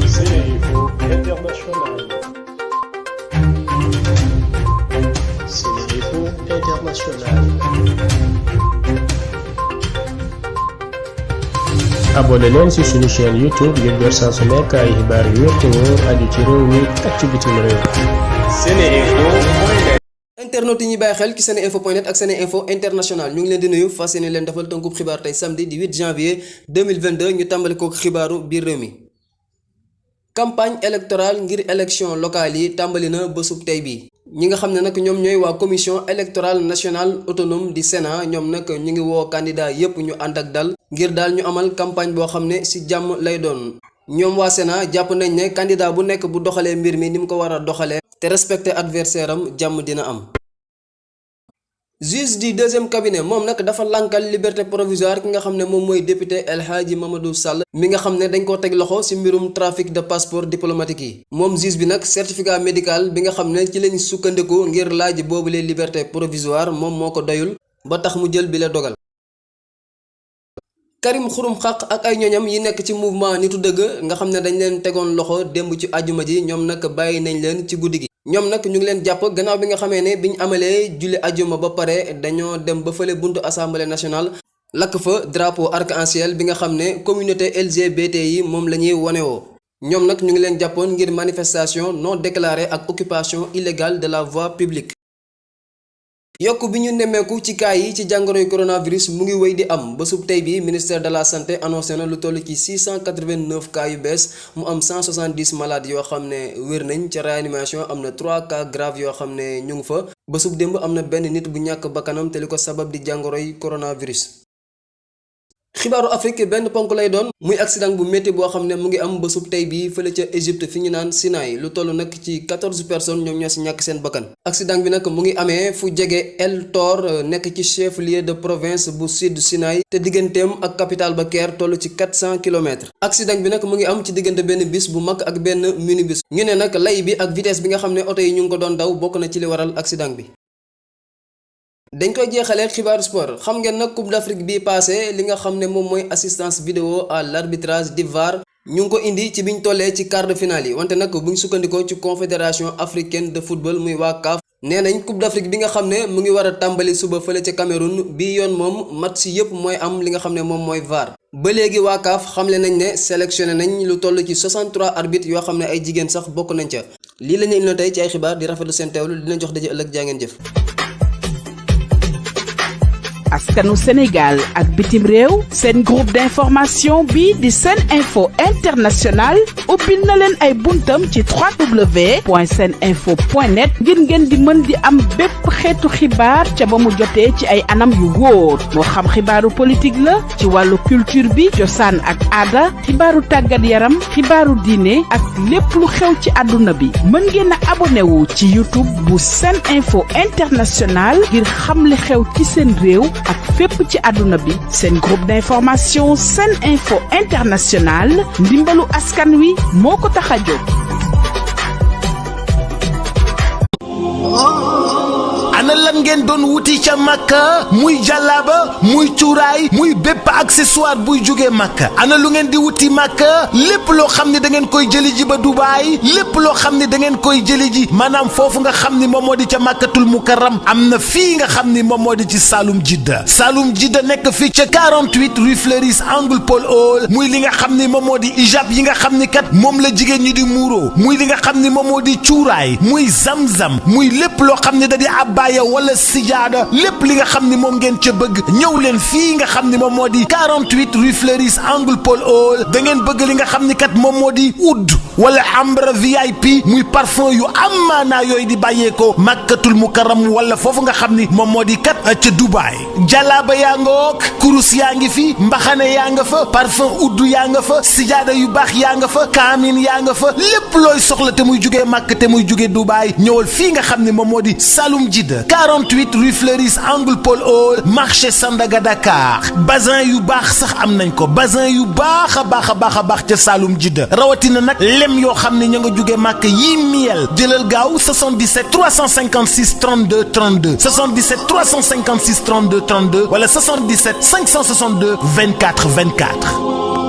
Sénéinfo International. Sénéinfo International. abonné leen ci suñu chaîne YouTube ngir jot saa su nekk ay xibaar yu wér te wóor aju ci réew mi ak ci bitim réew. Sénéinfo. internautes yi ñuy bàyyi xel ci seneinfo.net ak Seneinfo International ñu ngi leen di nuyu fas yéene leen defal tënkub xibaar tey samedi di 8 janvier 2022 ñu tàmbali kook xibaaru biir réew mi. campagne électorale ngir élection locale yi tàmbali na bésub tey bi ñi nga xam ne nag ñoom ñooy waa commission électorale nationale autonome di Sénat ñoom nag ñu ngi woo candidat yépp ñu ànd ak dal ngir daal ñu amal campagne boo xam ne ci jàmm lay doon. ñoom waa Sénat jàpp nañ ne candidat bu nekk bu doxalee mbir mi ni mu ko war a doxalee te respecté adversaire am jàmm dina am. juge du deuxième cabinet moom nag dafa lànkal liberté provisoire ki nga xam ne moom mooy député El Hadji Mamadou Sall mi nga xam ne dañ koo teg loxo ci mbirum trafic de passeport diplomatique yi. moom juge bi nag certificat médical bi nga xam ne ci lañ sukkandiku ngir laaj boobule liberté provisoire moom moo ko doyul ba tax mu jël bi la dogal. Karim Xurum Xaq ak ay ñoñam yi nekk ci mouvement nitu dëgg nga xam ne dañ leen tegoon loxo démb ci àjjuma ji ñoom nag bàyyi nañ leen ci guddi gi. ñoom nag ñu ngi leen jàpp gannaaw bi nga xamee ne biñ amalee julli àjjuma ba pare dañoo dem ba fële buntu assemblée nationale lakk fa drapeau arc-en-ciel bi nga xam ne communauté LGBT yi moom la ñuy wonewoo. ñoom nag ñu ngi leen jàppoon ngir manifestation non déclarée ak occupation illégale de la voie publique. yokk bi ñu nemmeeku ci cas yi ci jàngoroy coronavirus mu ngi wéy di am bésub tey bi ministère de la santé annoncé na lu toll ci 689 cas yu bees mu am 170 malades yoo xam ne wér nañ ca réanimation am na 3 cas graves yoo xam ne ñu ngi fa bésub démb am na benn nit bu ñàkk bakkanam te li ko sabab di jàngoroy coronavirus. xibaaru Afrique benn ponk lay doon muy accident bu métti boo xam ne mu ngi am bésub tey bii fële ca Égypte fi ñu naan Sinaï lu toll nag ci 14 personnes ñoom ñoo ci ñàkk seen bakkan. accident bi nag mu ngi amee fu jege El Tor nekk ci chef lieu de province bu sud Sinaï te digganteem ak capitale ba Caire toll ci 400 kilomètres. accident bi nag mu ngi am ci diggante benn bis bu mag ak benn minibus. ñu ne nag lay bi ak vitesse bi nga xam ne oto yi ñu ngi ko doon daw bokk na ci li waral accident bi. dañ koy jeexalee xibaaru sport xam ngeen nag Coupe d'Afrique bii passé li nga xam ne moom mooy assistance vidéo à l'arbitrage di VAR ñu ngi ko indi ci biñ tollee ci quart de finale yi wante nag buñ sukkandikoo ci confédération africaine de football muy waa CAF nee nañ Coupe d'Afrique bi nga xam ne mu ngi war a tàmbali suba fële ca Cameroun bii yoon moom match yépp mooy am li nga xam ne moom mooy VAR. ba léegi waa CAF xamle nañ ne sélectionné nañ lu toll ci 63 arbitres yoo xam ne ay jigéen sax bokk nañ ca lii la ñu indi tey ci ay xibaar di rafetlu seen teewlu dina jox daje ëllëg jaa ngeen jëf. askanu Sénégal ak bitim réew seen groupe d'information bi di Seneinfo International ubbil na leen ay buntam ci www.seneinfo.net ngir ngeen di mën di am bépp xeetu xibaar ca ba mu jotee ci ay anam yu wóor moo xam xibaaru politique la ci wàllu culture bi cosaan ak aada xibaaru tàggat yaram xibaaru diine ak lépp lu xew ci àdduna bi mën ngeen a abonné wu ci YouTube bu Seneinfo International ngir xam li xew ci seen réew ak fépp ci àdduna bi seen groupe d'information Seneinfo International ndimbalu askan wi moo ko tax a jóg. ana lan ngeen doon wuti ca Makka muy jàllaaba muy cuuraay muy bépp accessoire buy jógee Makka ana lu ngeen di wuti Makka lépp loo xam ne da ngeen koy jëli ji ba Dubaay lépp loo xam ne da ngeen koy jëli ji maanaam foofu nga xam ni moom moo di ca Makkatul Mukarram am na fii nga xam ni moom moo di ci Saloum Jidda Saloum Jidda nekk fii ca 48 rue Fleuris angle Paul Hall muy li nga xam ni moom moo di ijab yi nga xam ni kat moom la jigéen ñi di muuro muy li nga xam ni moom moo di cuuraay muy zamzam muy lépp loo xam ne da di abbaaya wala sijaada lépp li nga xam ni moom ngeen ca bëgg ñëw leen fii nga xam ni moom moo di 48 rue Fleuris angle Paul Hall da ngeen bëgg li nga xam ni kat moom moo di oud wala ambre VIP muy parfum yu am maanaa yooyu di bàyyeekoo Makkatul Mukarram wala foofu nga xam ni moom moo di kat ca Dubaay jalaaba yaa nga wook kurus yaa ngi fi mbaxane yaa nga fa parfum oud yaa nga fa sijaada yu baax yaa nga fa kaamin yaa nga fa lépp looy soxla te muy jugee Makka te muy jugee Dubaay ñëwal fii nga xam ni moom moo di Saloum Jidda 48 rue Fleuris angle Paul Hall marché Sandaga Dakar bazin yu baax sax am nañ ko bazin yu baax a baax ca Saloum Jidda rawatina nag lem yoo xam ne ña nga jóge màkk yii miel jëlal gaaw 77 356 32 32 77 356 32 32 wala 77 562 24 24